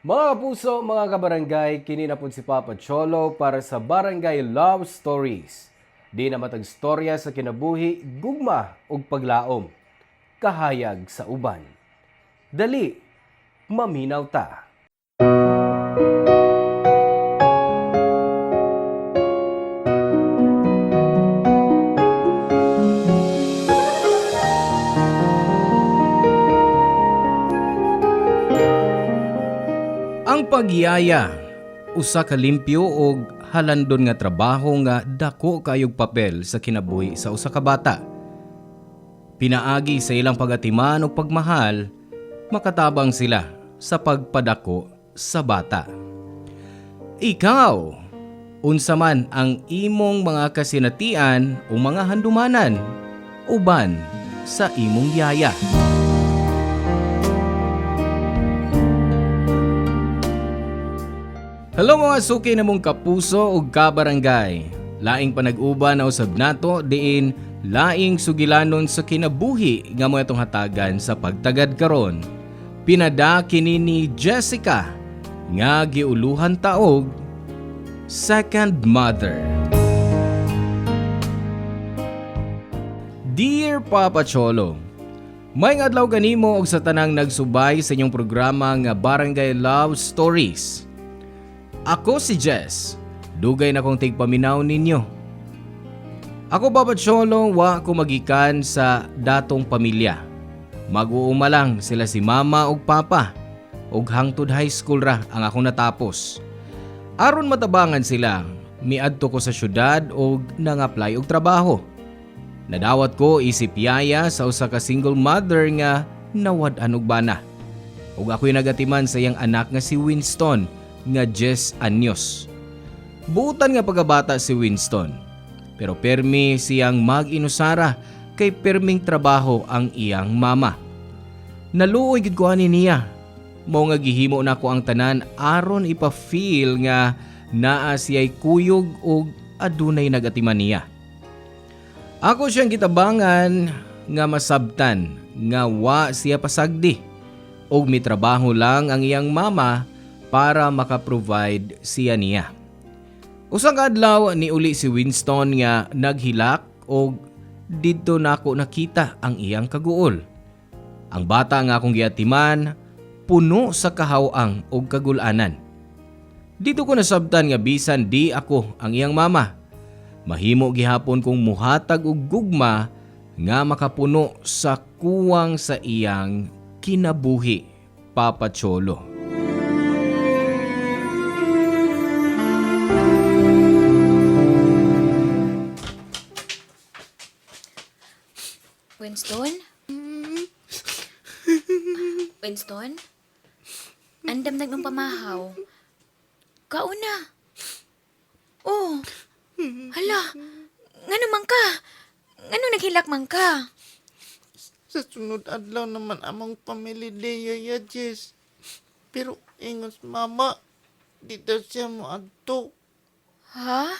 Mga kapuso, mga kabarangay, kini na po si Papa Cholo para sa Barangay Love Stories. Di na matag storya sa kinabuhi, gugma ug paglaom. Kahayag sa uban. Dali, maminaw ta. Ang pagyaya, usa ka limpyo og halandon nga trabaho nga dako kayog papel sa kinabuhi sa usa ka bata. Pinaagi sa ilang pagatiman o pagmahal, makatabang sila sa pagpadako sa bata. Ikaw, unsa man ang imong mga kasinatian o mga handumanan, uban sa imong yaya. Hello mga suki na mong kapuso ug kabarangay. Laing panag-uban na usab nato diin laing sugilanon sa kinabuhi nga mo atong hatagan sa pagtagad karon. Pinada kini ni Jessica nga giuluhan taog second mother. Dear Papa Cholo, may adlaw kanimo og sa tanang nagsubay sa inyong programa nga Barangay Love Stories. Ako si Jess. Dugay na kong tigpaminaw ninyo. Ako Papa Cholo, wa ko magikan sa datong pamilya. Mag-uuma lang sila si mama ug papa. Ug hangtod high school ra ang akong natapos. Aron matabangan sila, miadto ko sa syudad ug nang-apply og trabaho. Nadawat ko isip yaya sa usa ka single mother nga nawad-an og bana. Ug ako'y nagatiman sa iyang anak nga si Winston nga 10 anyos. Buutan nga pagkabata si Winston, pero permi siyang mag-inusara kay perming trabaho ang iyang mama. Naluoy gid ko ani niya. Mao nga gihimo nako ang tanan aron ipa-feel nga naa siya'y kuyog ug adunay nagatiman niya. Ako siyang gitabangan nga masabtan nga wa siya pasagdi ug mitrabaho lang ang iyang mama para makaprovide siya niya. Usang adlaw ni uli si Winston nga naghilak og didto nako nakita ang iyang kaguol. Ang bata nga akong giatiman puno sa kahawang og kagulanan. Dito ko nasabtan nga bisan di ako ang iyang mama. Mahimo gihapon kong muhatag og gugma nga makapuno sa kuwang sa iyang kinabuhi, Papa Cholo. Winston? Winston? Andam nagmang pamahaw. Kauna. Oh. Hala. Nga naman ka? Ngano naghilak man ka? Sa sunod adlaw naman among family day, Yaya Jess. Pero ingos mama, di daw siya mo adto. Ha?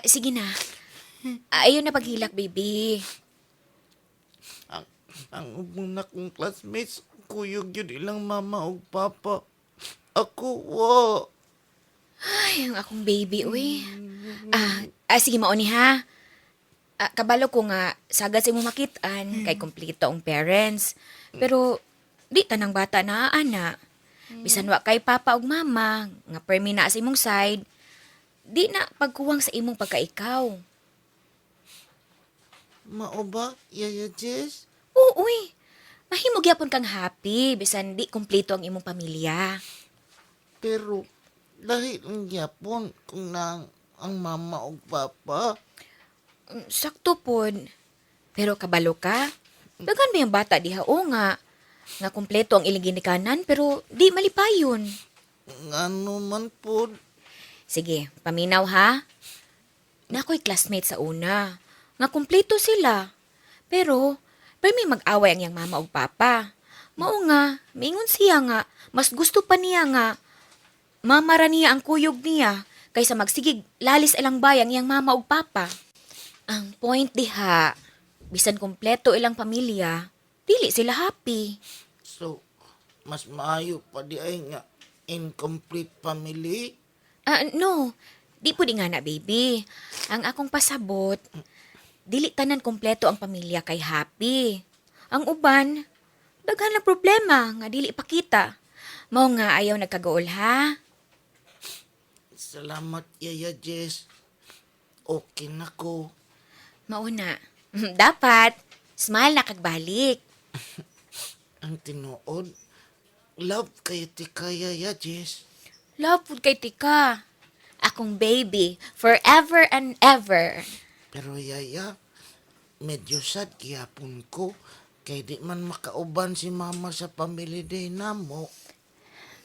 Sige na. Ayun na paghilak, baby. Ang ubong kong classmates, kuyog yun ilang mama o papa. Ako, wa. Ay, ang akong baby, uy. Sige, mauni ha. Kabalo ko nga, sagad sa mo makitaan, kay kompleto ang parents. Pero, di tanang bata na, ana. Bisan wa kay papa ug mama, nga permi na sa imong side, di na pagkuwang sa imong pagkaikaw. Mao ba, Yaya Jess? Uy. Mahimo gyapon kang happy, bisan di kompleto ang imong pamilya. Pero, dahil ang yapon kung nang ang mama o papa. Sakto pod. Pero kabalo ka? Dagan ba yung bata diha o nga? Nga kompleto ang ilang ginikanan pero di malipayon. Ngano man po. Sige, paminaw ha. Nako'y classmate sa una. Nga kompleto sila. Pero, may mag-away ang iyang mama o papa. Mao nga, mingon siya nga, mas gusto pa niya nga, mamara niya ang kuyog niya, kaysa magsigig lalis ilang bayang iyang mama o papa. Ang point diha, bisan kompleto ilang pamilya, dili sila happy. So, mas maayo pa di ay nga incomplete family. No. Di po di nga na, baby. Ang akong pasabot, dili tanan kompleto ang pamilya kay happy. Ang uban, daghan na problema nga dili pakita. Mao nga ayaw nagkagaol, ha? Salamat, Yaya Jess. Okay na ko. Mauna. Dapat, smile na kagbalik. Ang tinuod, love kayo ti kaya, Yaya Jess. Love food kay tika. Akong baby, forever and ever. Pero Yaya, medyo sad gihapon ko. Kay di man makauban si mama sa family day namo.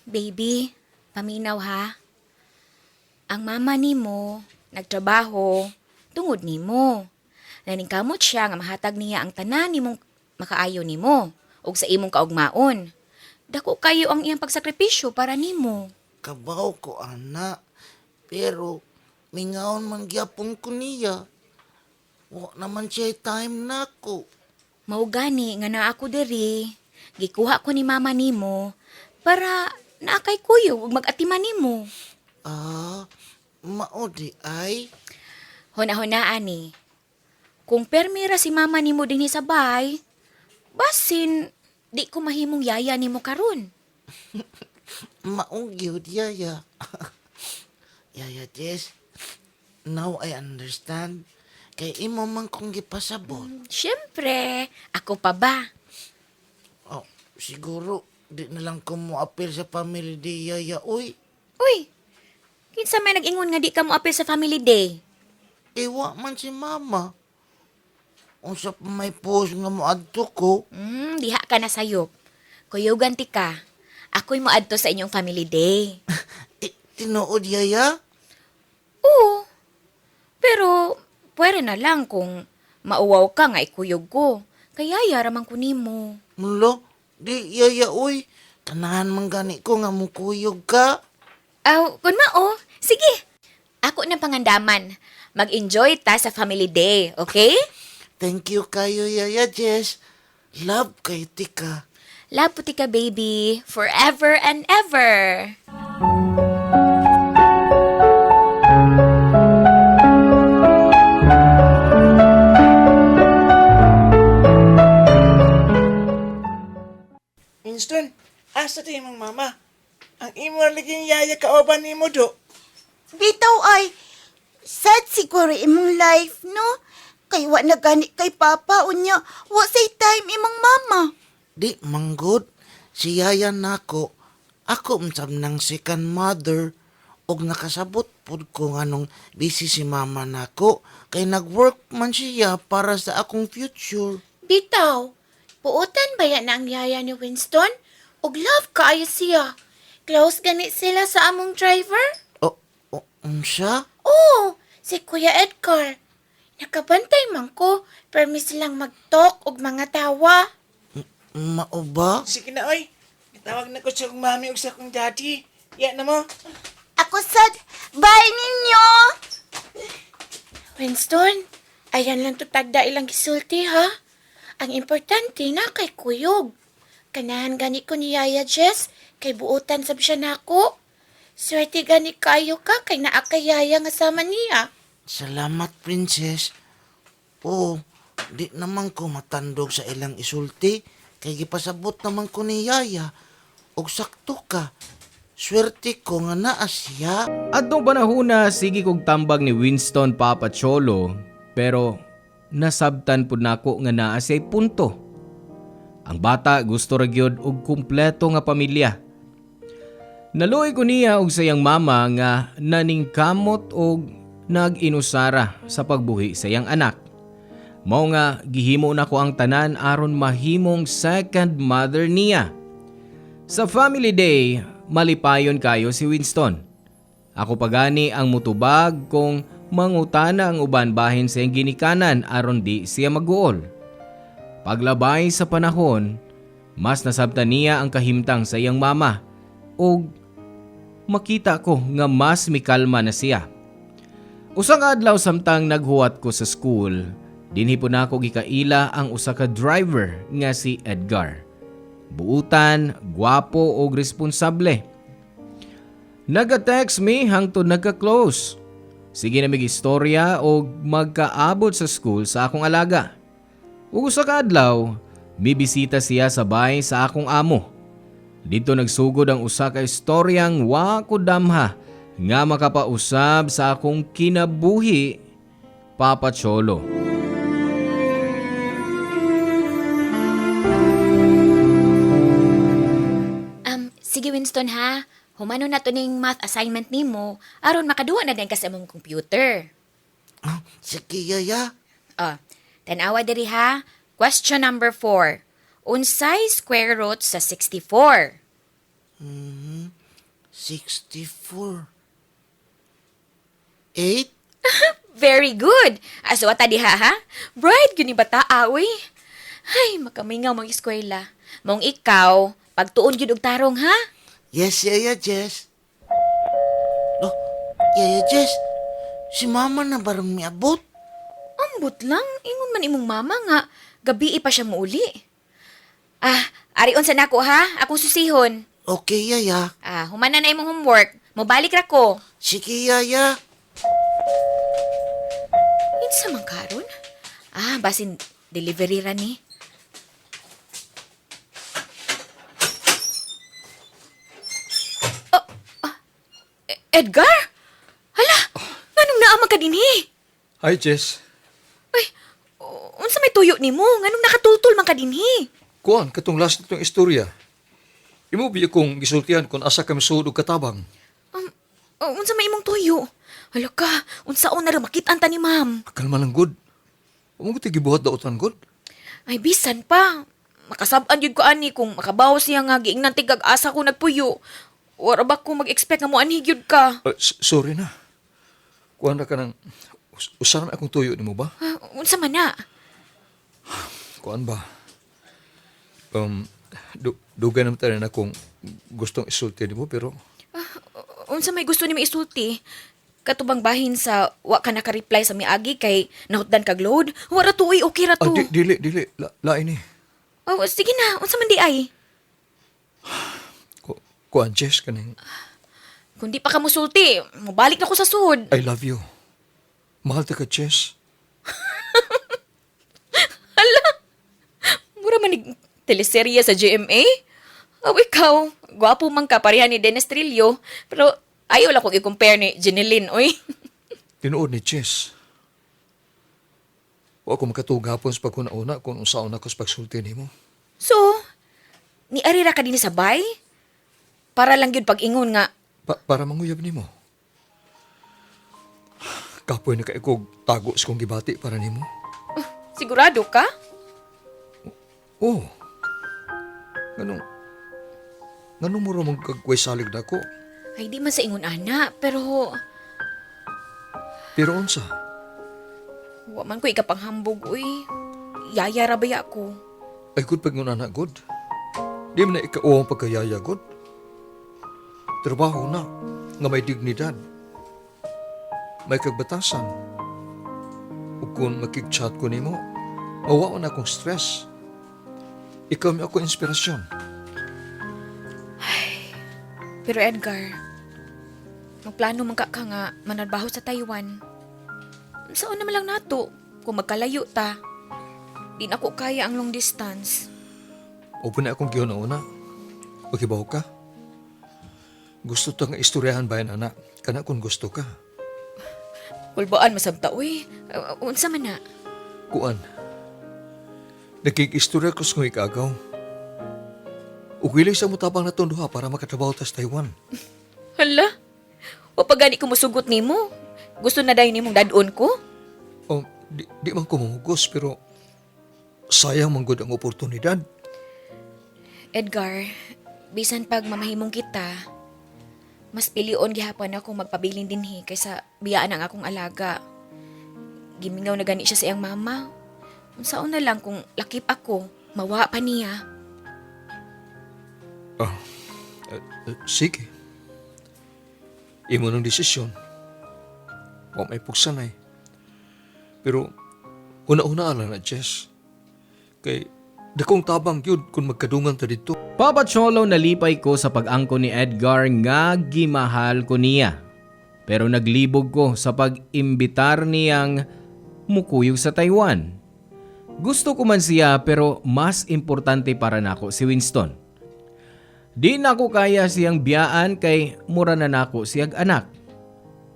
Baby, paminaw ha. Ang mama nimo nagtrabaho tungod nimo. Naningkamot siya nga mahatag niya ang tanan nimong makaayo nimo ug sa imong kaugmaon. Dako kayo ang iyang pagsakripisyo para nimo. Kabaw ko, ana. Pero, mingaon man gyapon ko niya. Wa naman siya time na ko. Mao gani nga naa ako diri. Gikuha ko ni mama nimo para naakay kuyo ug mag-atiman nimo. Mao di ay. Huna-huna ani. Kung permira si mama nimo dinhi sa bay, basin di ko mahimong yaya nimo karon. Maong gyud, Yaya. Yaya Jess, now I understand. Kay imo man kong gipasabot. Siyempre, ako pa ba? Oh, siguro, di na lang ko mo appeal sa family day, Yaya. Uy, Uy, kinsa may nag-ingon nga di ka mo apil sa family day? iwa man si mama. Unsa pa may post nga mo adto ko. Diha ka na sayop. Kuyugan ti ka. Ako'y mo adto sa inyong family day. Tinuod, Yaya? Oo. Pero, pwede na lang kung mauwaw ka nga ikuyog ko. Kaya yaramang ko nimo. Mulo, di, Yaya, uy. Tanahan man gani ko nga mukuyog ka. Kun mao, sige. Ako na pangandaman. Mag-enjoy ta sa family day, okay? Thank you kayo, Yaya Jess. Love kay tika. Love puti ka, baby. Forever and ever. Winston, asa tayo mong mama? Ang imo laging yaya kaoban ni mo do. Bitaw ay, sad siguro imong life, no? Kay wa na gani kay papa, unya, wa say time imong mama. Di, manggod. Si Yaya nako. Ako umsam ng second mother. Og nakasabot pod ko nga nung busy si mama nako. Kay nag-work man siya para sa akong future. Bitaw, puutan ba yan ang yaya ni Winston? Og love kaayo siya. Close gani sila sa among driver? Siya? Oo, si Kuya Edgar. Nakabantay man ko, permis silang mag-talk og mga tawa. Mao ba? Sige na oy. Tawag na ko sa akong mami ug sa akong daddy. Yan na mo. Ako sad, bye ninyo! Winston, ayan lang to tagda ilang gisulti ha. Ang importante na kay kuyog. Kanahan gani ko ni Yaya Jess, kay buutan sab siya nako. Swerte gani kayo ka, kay naa kay Yaya nga sama niya. Salamat, princess. Oo, di naman ko matandog sa ilang isulti. Kay gipasabot naman ko ni Yaya. Og sakto ka. Swerte ko nga naa siya. At nung panahuna, sige kog tambag ni Winston Papa Cholo, pero nasabtan pud nako nga naa siya'y punto. Ang bata gusto ra gyud og kumpleto nga pamilya. Naluoy ko niya og sayang mama nga naningkamot og nag-inusara sa pagbuhi sa iyang anak. Mao nga gihimo nako ang tanan aron mahimong second mother niya. Sa family day, malipayon kayo si Winston. Ako pagani ang mutubag kung mangutana ang uban bahin sa iyang ginikanan aron di siya maguol. Paglabay sa panahon, mas nasabtan niya ang kahimtang sa iyang mama ug makita ko nga mas mikalma na siya. Usang adlaw samtang naghuwat ko sa school, dinhi po nako gikaila ang usa ka driver nga si Edgar. buutan, gwapo o responsable. Naga-text me hangtod nagka-close. Sige na mig-istorya o magkaabot sa school sa akong alaga. Ug usa ka adlaw, mibisita siya sabay sa akong amo. Dito nagsugod ang usa ka istoryang wa ko damha nga makapausab sa akong kinabuhi, Papa Cholo. Sige Winston ha. Humano na to ning math assignment nimo aron makaduwa na din ka sa imong computer. Sige, yaya. Tanawa diri ha. Question number 4. Unsay square root sa 64? 64. 8? Very good. Aso ata diha ha. Bright gyud ni bata awi. Ay, makamingaw mga eskwela. Mong ikaw, pagtuon gyud og tarong ha. Yes, Yaya Jess. Oh, Yaya Jess, si Mama na barang miabot? Ambot lang, ingon man imong mama nga gabi pa siya muuli. Arion sa nako ha, akong susihon. Okay, Yaya. Humana na imong homework. Mobalik ra ko. Sige, Yaya. Insa man karon? Basin delivery ra ni. Edgar? Hala, nganong naamag ka dinhi? Hi, Jess. Ay, unsa may tuyo nimo? Nganong nakatultol man ka dinhi? Kuan, katong last nitong istorya. Imo biya kong gisultihan kung asa kami suod og katabang. Unsa may imong tuyo? Hala ka, unsaon na makit-an ta ni ma'am? Kalma lang, good. Huwag ko gibuhat daotan, good. Ay, bisan pa. Makasab-an yun ko ani kung makabaw siya nga giingnan tigag asa ko nagpuyo. Wala ba ko mag-expect nga mo anhigyod ka? Sorry na. Kuan na ka ng... Usaran akong tuyo ni mo ba? Unsa man na? Kuan ba? Dugay naman tayo na kung gustong isulti ni mo, pero... Unsa may gusto ni isulti? Katubang bahin sa wa ka naka-reply sa miagi kay nahutdan kag load? Wala to, uy, okay ra to. Dili. Lain eh. Sige na, unsa man di ay? Kuan, Jess, kanang... Kung di pa ka musulti, mabalik na ko sa sud. I love you. Mahal ta ka, Jess. Mura man nig teleserye sa GMA? Ikaw, gwapo man ka pareha ni Dennis Trillo, pero ayaw lang kong i-compare ni Jeneline, oy. Tinuod ni Jess. Wa ko makatug hapon sa pagkuna-una kung unsaon ako sa pagsulti ni mo. So, ni arira ka din sa bay? Para lang yun pag-ingon nga, Para manguyab ni mo. Kapoy na kaikog tago sa kong gibati para ni mo. sigurado ka? Oh. Ganong mo ramang kagway salig na ko. Ay, di man sa ingon ana, pero Pero unsa? wa man ko ikapanghambog, uy. Yaya rabaya ko. Ay good pag anak good. Di man na ikauwang pagkayaya good. Trabaho na nga may dignidad. May kagbatasan. Ug kung makik-chat ko nimo, mawaon akong stress. Ikaw mi ako inspirasyon. Pero Edgar, magplano man ka nga manarbaho sa Taiwan. Saan naman lang nato kung magkalayo ta. Di na ako kaya ang long distance. Open na akong giyon-una. Pakibaw ka? Gusto ta nga istoryahan bayan anak. Kana kung gusto ka. Kulbaan masabta, uy. Unsa man na? Kuan. Nakikistorya ko sa kong ikagaw. Ugwilay sa mutabang na tonduha para makatrabaho ta sa Taiwan. Hala? O pag gani ko musugot nimo? Gusto na dayon nimong dadon ko? Oh, di man ko mahugos pero sayang manggod ang oportunidad. Edgar, bisan pag mamahimong kita, mas pilion gihapon ako magpabilin dinhi kaysa biyaan ang akong alaga. Gimingaw na gani siya sa iyang mama. Unsaon na lang kung lakip ako, mawa pa niya. Sige. Imo ng desisyon. Wa may pugsanay. Pero una-una ala na, Jess. Kay Dakong tabang yun kung magkadungan ta dito. Papa Cholo, nalipay ko sa pag-angko ni Edgar nga gimahal ko niya. Pero naglibog ko sa pag-imbitar niyang mukuyog sa Taiwan. Gusto ko man siya pero mas importante para nako si Winston. Di na ko kaya siyang biyaan kay mura na nako siyag anak.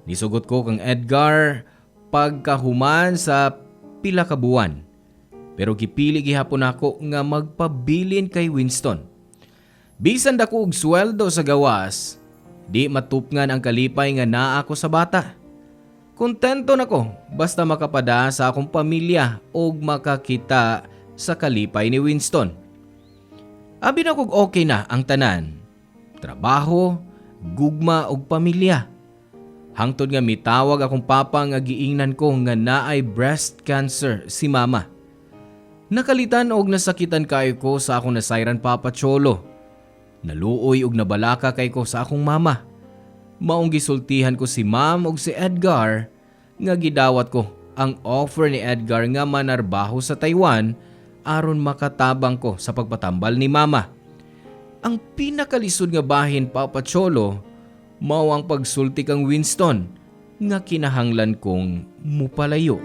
Nisugot ko kang Edgar pagkahuman sa pila ka buwan. Pero gipili gihapon ako nga magpabilin kay Winston. Bisan dako og sweldo sa gawas, di matupngan ang kalipay nga naa ako sa bata. Kontento nako basta makapada sa akong pamilya og makakita sa kalipay ni Winston. Abi na kog okay na ang tanan. Trabaho, gugma og pamilya. Hangtod nga mitawag akong papa nga giingnan ko nga naay breast cancer si mama. Nakalitan og nasakitan kayo ko sa akong nasayran Papa Cholo. Naluoy og nabalaka kay ko sa akong mama. Maong gisultihan ko si ma'am og si Edgar nga gidawat ko ang offer ni Edgar nga manarbaho sa Taiwan aron makatabang ko sa pagpatambal ni mama. Ang pinakalisod nga bahin Papa Cholo mao ang pagsulti kang Winston nga kinahanglan kong mupalayo.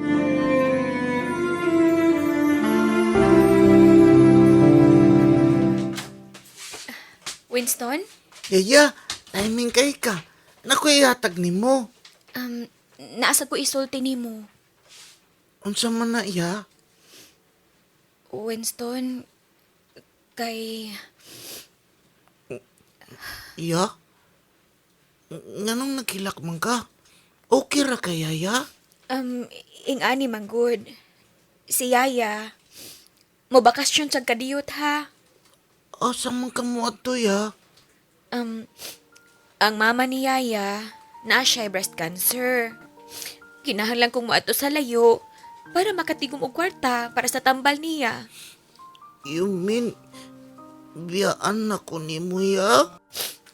Winston? Yaya, timing kay ka. Nakoy ihatag nimo. Naasa ko isulti nimo. Unsa man na iya? Winston, kay... Iya? Nganong nagkilak man ka? Okay ra kay Yaya? Ingani man good. Si Yaya, mo bakasyon sa kadiyot ha. Asa man ka mo ato ya? Ang mama ni Yaya, na siya breast cancer. Kinahanglan kong moadto sa layo para makatigom og kwarta para sa tambal niya. You mean, biyaan na ko nimo ya?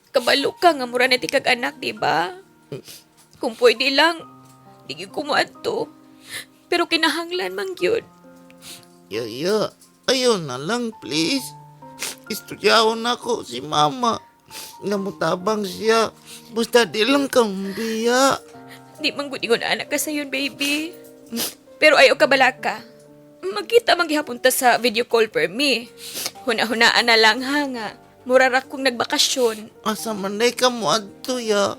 Kabalo ka nga mura na tikag anak, di ba? Kung pwede lang, di gyud ko moadto. Pero kinahanglan man gyud. Yaya, ayaw na lang please. Istudyahon ako si mama. Namutabang siya. Basta di lang kang biya. Di man gud ingon anak ka sayon, baby. Pero ayaw ka balaka. Magkita man gihapon ta sa video call per me. Huna-hunaan na lang ha nga. Mura ra kong nagbakasyon Asa man day ka mo adto ya?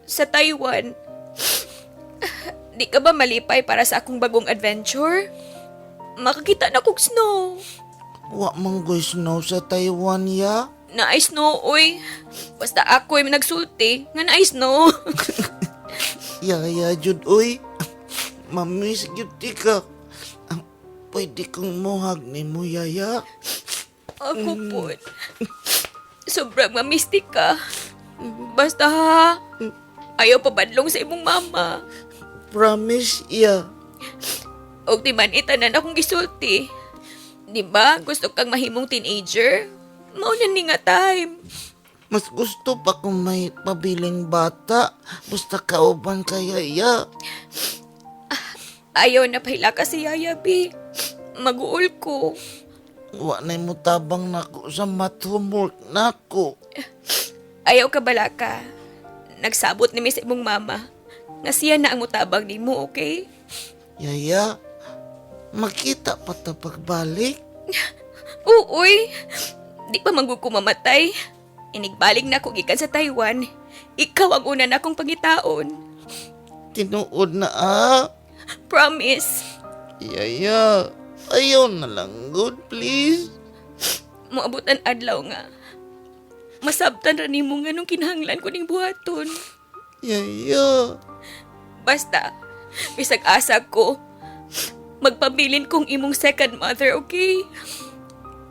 sa Taiwan. Di ka ba malipay para sa akong bagong adventure? Makakita na kog snow. Wa manggoy snow sa Taiwan ya? Naay snow, oy. Basta ako'y nagsulti nga naay snow. Yaya jud uy. Mamiss gyud ti ka. Pwede kong mohag nimo yaya. Ako po. Sobrang mamistik ka. Basta ha, ayaw pabadlong sa imong mama. Promise ya. O di man itanan akong gisulti. Di ba gusto kang mahimong teenager? Maunan ni nga time. Mas gusto pa kung may pabiling bata. Basta kauban kaya ya. Ayaw na pahila ka si Yaya, B. Mag-uol ko. Wa na mo tabang nako sa mathumult nako. Ayaw ka balaka. Nagsabot ni Miss imong mama. Nga siya na ang mutabang ni mo, okay? Yaya, makita pa ta pagbalik. Uy, di pa manggug ko mamatay. Inigbaling na ko gikan sa Taiwan. Ikaw ang una na akong pangitaon. Tinuod na ah. Promise. Yaya, ayaw na lang good please. Moabutan adlaw nga. Masabtan ra nimo nga nung kinahanglan ko ning buhaton. Yaya, Basta, bisag asa ko, magpabilin kong imong second mother, okay?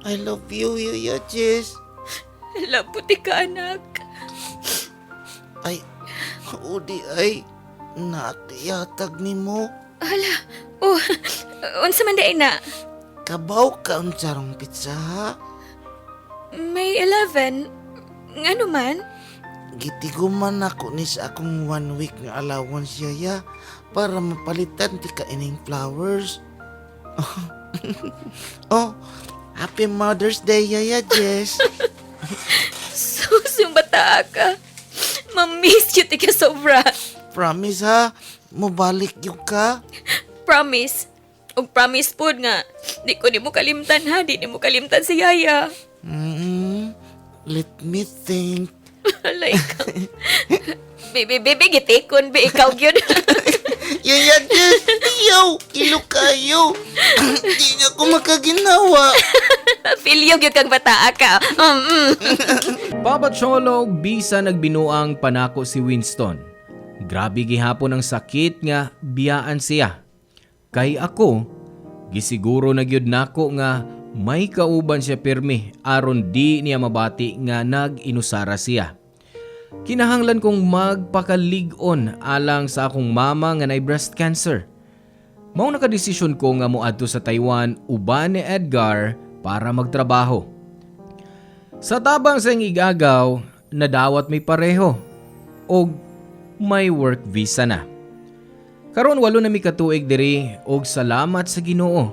I love you Yaya Jess. Labuti ka, anak. Ay, udi ay, natiyatag ni mo. Hala, unsa man day na? Kabaw ka ang sarong pizza ha? May 11. Ngano man? Gitiguman ako ni sa akong 1 week nga allowance yaya para mapalitan ti ka ining flowers. Oh, Happy Mother's Day, Yaya Jess. Sus, yung bata ka. Ma-miss you, tika sobra. Promise ha, mubalik yung ka. Promise. Og promise po nga, di ko ni mo kalimtan ha, di mo kalimtan si Yaya. Let me think. Alay ka. Baby, gitikon, be, ikaw yun. Yaya Jess, yo, kilo kayo. Di na ako makaginawa. Feel yung kang bata ka. Papa Cholo, bisa nagbinuang panako si Winston. Grabe gihapon ang sakit nga biyaan siya. Kay ako, gisiguro na gyud nako nga may kauban siya pirmi aron di niya mabati nga nag-inusara siya. Kinahanglan kong magpakalig-on alang sa akong mama nga nay breast cancer. Mao nakadesisyon ko nga moadto sa Taiwan uban ni Edgar para magtrabaho. Sa tabang sa igagaw, nadawat may pareho og may work visa na. Karon 8 na mi katuig diri og salamat sa Ginoo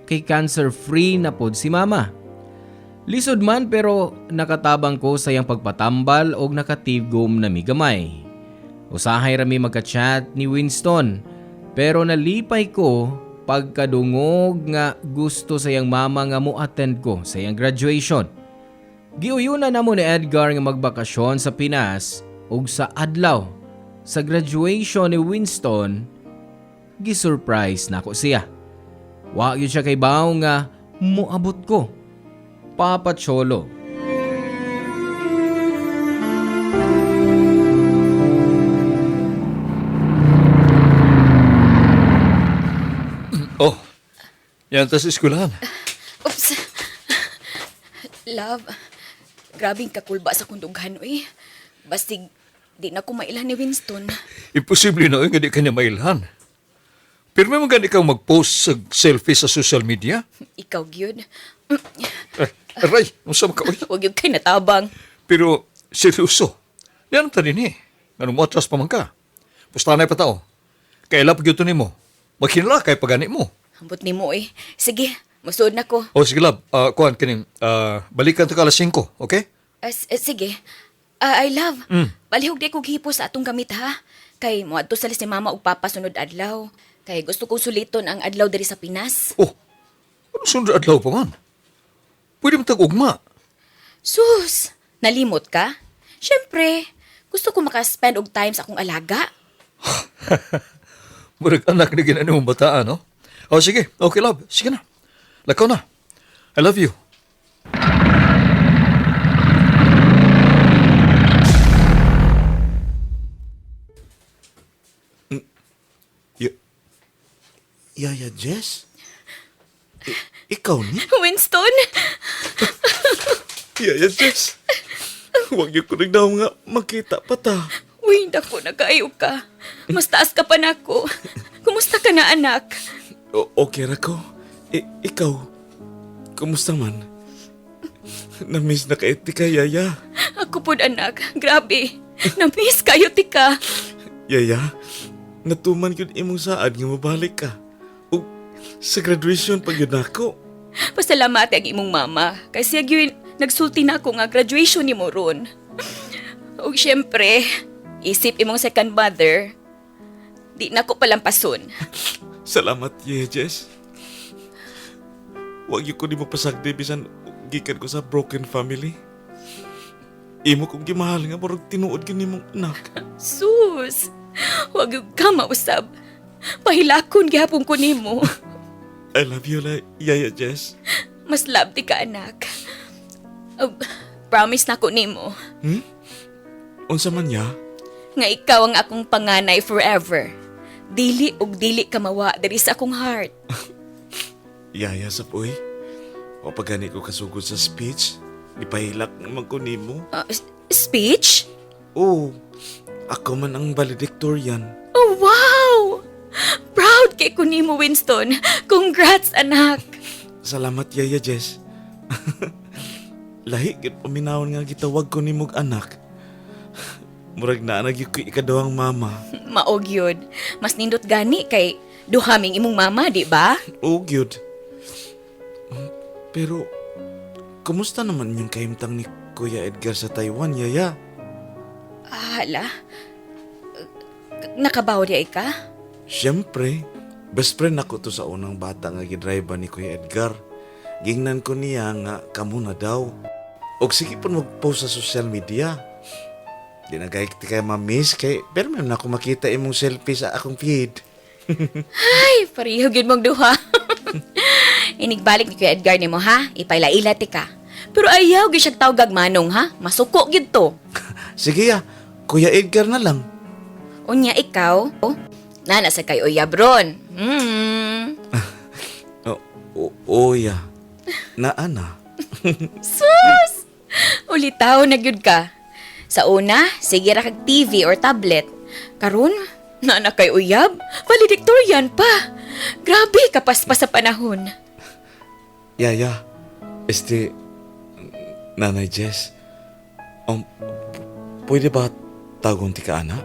kay cancer-free na pod si mama. Lisod man pero nakatabang ko sa iyang pagpatambal og nakatigom na mi gamay. Usahay rami magka-chat ni Winston pero nalipay ko pagkadungog nga gusto sa iyang mama nga mo-attend ko sa iyang graduation. Giuyunan na mo ni Edgar nga magbakasyon sa Pinas ug sa adlaw sa graduation ni Winston, gisurprise na ako siya. Wa gyud siya kay baw nga moabot ko. Papa Cholo. Oh, yan tas eskwelahan. Oops. Love, grabing kakulba sa kundughan, uy. Bastig, di na ko mailan ni Winston. Imposible na nga di ka niya mailhan. Pero may mga ikaw mag-post sa selfie sa social media? Ikaw, gyud. Aray, masama ka. Uy. Huwag yung kay natabang. Pero, seryoso. Yan ang tanin eh. Anong mo atras pa man ka? Pustanay pa tao. Kaila pag yun mo. Maghinala kay pagani mo. Ambot ni mo, eh. Sige, musuod na ko. O sige lab, kuhan kining, balikan to ka alas 5, okay? Sige. I love. Palihog di ko gipo sa atong gamit, ha? Kay mo adto salis ni mama ug papa sunod adlaw. Kay gusto kong suliton ang adlaw diri sa Pinas. Oh, ano sunod adlaw pa man? Pwede mo tag-ugma. Sus, nalimot ka? Siyempre, gusto ko makaspend og time sa akong alaga. Murag anak na ginano mong bataan, no? O sige, okay love, sige na. Lakaw na. I love you. Yaya Jess? Ikaw ni? Winston? Yaya Jess, huwag niyo ko nagdaw nga makita pa ta. Uy, dako na kaayo ka. Mas taas ka pa nako. Kumusta ka na, anak? Okay ra ko. Ikaw, kumusta man? Na-miss na kay tika, Yaya. Ako pod, anak. Grabe. Na-miss kayo, tika. Yaya, natuman yun imong saad nga mabalik ka. O, sa graduation pag yun ako. Pasalamat ang imong mama. Kasi yun, nagsulti na ako nga graduation ni mo ron. O syempre, isip imong second mother, di na ko palampason. Salamat, Yaya Jess. Huwag yun ko di mo pasagdi bisan gikan ko sa broken family. Imo kong gimahal nga murag tinuod yun imong anak. Sus, huwag yung ka mausab. Pahilakon gihapon ko nimo. I love you, Yaya Jess. Mas love di ka, anak. Promise na ko nimo Unsa man ya? nga ikaw ang akong panganay forever. Dili og dili ka mawa diri sa akong heart. Yaya sa puy. O pagani ko kasugod sa speech, ipahilak naman ko nimo. Speech? Oo, ako man ang valedictorian. Oh, wow! Proud kay ko nimo, Winston. Congrats, anak. Salamat, Yaya Jess. Lahi, paminawon nga gitawag ko ni mong anak. Murag na nagyug ko ikadawang mama. Maog yun. Mas nindot gani kay duhaming imong mama, di ba? Oh, good. Pero, kumusta naman yung kahimtang ni Kuya Edgar sa Taiwan, Yaya? Hala, nakabaw di ka? Siyempre, best friend ako to sa unang bata nga gidrive ni Kuya Edgar. Gingnan ko niya nga kamo na daw. Og sige pa mag-post sa social media. Di na ti kay ma-miss kay pero may na ako makita imong selfie sa akong feed. Ay, pareho gid mong duha. Inigbalik ni Kuya Edgar nimo ha, ipailaila ti ka. Pero ayaw gid siya tawag manong ha, masuko gid to. Sige Kuya Edgar na lang. Unya ikaw, nana sa kay uyab ron. Oya. Naana. Sus! Ulitaw na gyud ka. Sa una, sige ra kag TV or tablet. Karon, nana kay uyab, valedictorian pa. Grabe kapaspas sa panahon. Yaya, Nanay Jess, pwede ba tawgon ti ka, anak?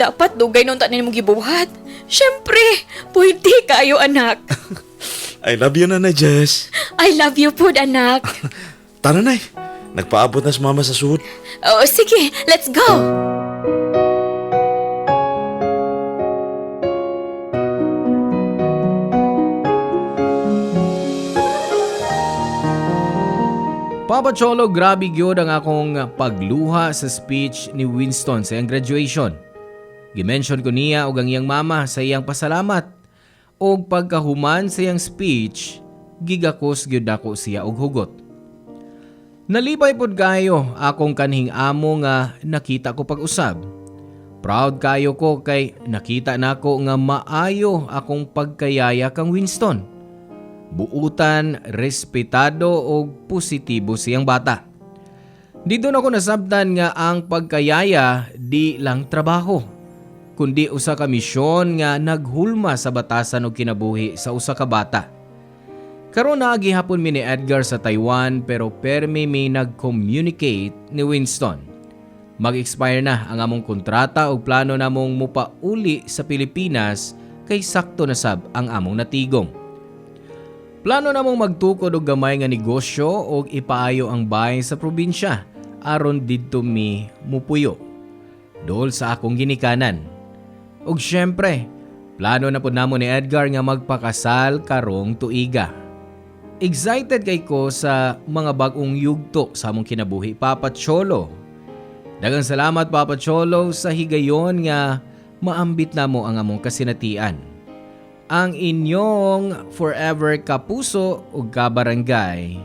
Dapat dugay nung tanin mo gibuhat. Siyempre, pwede kayo anak. I love you, Nanay Jess. I love you po, anak. Tara, Nay. Nagpaabot na si Mama sa suot. Oh, sige, let's go. Papa Cholo, grabe gyud ang akong pagluha sa speech ni Winston sa iyang graduation. Gimension ko niya og ang iyang mama sa iyang pasalamat. Og pagkahuman sa iyang speech, gigakos gyud ako siya og hugot. Nalipay pod kayo akong kanhing amo nga nakita ko pag-usab. Proud kayo ko kay nakita nako nga maayo akong pagkayaya kang Winston. Buutan, respetado o positibo siyang bata. Dito na ko nasabtan nga ang pagkayaya di lang trabaho, kundi usa ka misyon nga naghulma sa batasan og kinabuhi sa usa ka bata. Karon na gihapon mi ni Edgar sa Taiwan pero permi mi nag-communicate ni Winston. Mag-expire na ang among kontrata ug plano namong mupauli sa Pilipinas kay sakto na sab ang among natigong. Plano namong magtukod og gamay nga negosyo og ipaayo ang bahay sa probinsya aron didto mi mupuyo. Dol sa akong ginikanan. Ug syempre, plano na pud namo ni Edgar nga magpakasal karong tuiga. Excited kay ko sa mga bag-ong yugto sa among kinabuhi, Papa Cholo. Daghang salamat, Papa Cholo, sa higayon nga maambit namo ang among kasinatian. Ang inyong forever kapuso ug kabarangay,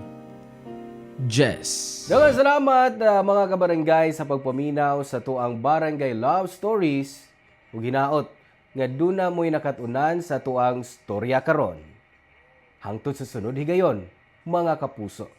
Jess. Daghang salamat mga kabarangay sa pagpaminaw sa tuang Barangay Love Stories ug hinaot nga duna mo'y nakatunan sa tuang storya karon. Hangtod sa sunod higayon, mga kapuso.